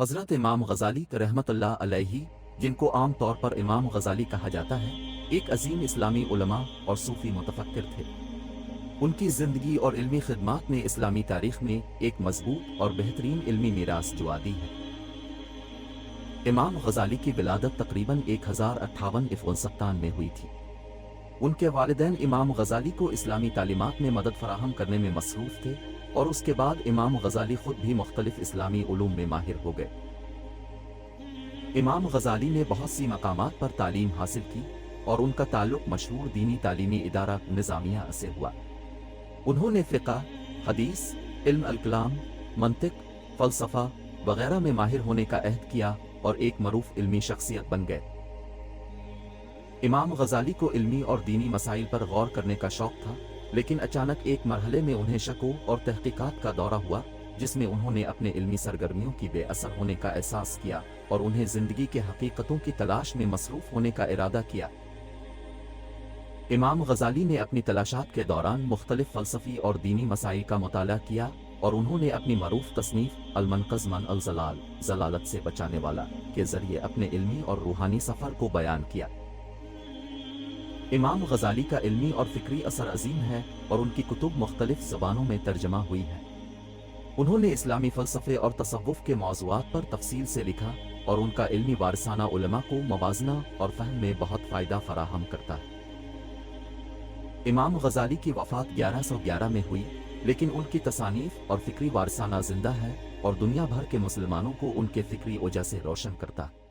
حضرت امام غزالی رحمت اللہ علیہ، جن کو عام طور پر امام غزالی کہا جاتا ہے، ایک عظیم اسلامی علماء اور صوفی متفکر تھے۔ ان کی زندگی اور علمی خدمات نے اسلامی تاریخ میں ایک مضبوط اور بہترین علمی میراث جوا دی ہے۔ امام غزالی کی ولادت تقریباً 1058 میں ہوئی تھی۔ ان کے والدین امام غزالی کو اسلامی تعلیمات میں مدد فراہم کرنے میں مصروف تھے، اور اس کے بعد امام غزالی خود بھی مختلف اسلامی علوم میں ماہر ہو گئے۔ امام غزالی نے بہت سی مقامات پر تعلیم حاصل کی، اور ان کا تعلق مشہور دینی تعلیمی ادارہ نظامیہ سے ہوا۔ انہوں نے فقہ، حدیث، علم الکلام، منطق، فلسفہ وغیرہ میں ماہر ہونے کا عہد کیا اور ایک معروف علمی شخصیت بن گئے۔ امام غزالی کو علمی اور دینی مسائل پر غور کرنے کا شوق تھا، لیکن اچانک ایک مرحلے میں انہیں شک اور تحقیقات کا دورہ ہوا، جس میں انہوں نے اپنے علمی سرگرمیوں کی بے اثر ہونے کا احساس کیا اور انہیں زندگی کے حقیقتوں کی تلاش میں مصروف ہونے کا ارادہ کیا۔ امام غزالی نے اپنی تلاشات کے دوران مختلف فلسفی اور دینی مسائل کا مطالعہ کیا، اور انہوں نے اپنی معروف تصنیف المنقذ من الضلال، ضلالت سے بچانے والا کے ذریعے اپنے علمی اور روحانی سفر کو بیان کیا۔ امام غزالی کا علمی اور فکری اثر عظیم ہے، اور ان کی کتب مختلف زبانوں میں ترجمہ ہوئی ہیں۔ انہوں نے اسلامی فلسفے اور تصوف کے موضوعات پر تفصیل سے لکھا، اور ان کا علمی وارثانہ علماء کو موازنہ اور فہم میں بہت فائدہ فراہم کرتا ہے۔ امام غزالی کی وفات 1111 میں ہوئی، لیکن ان کی تصانیف اور فکری وارثانہ زندہ ہے، اور دنیا بھر کے مسلمانوں کو ان کے فکری وجہ سے روشن کرتا ہے۔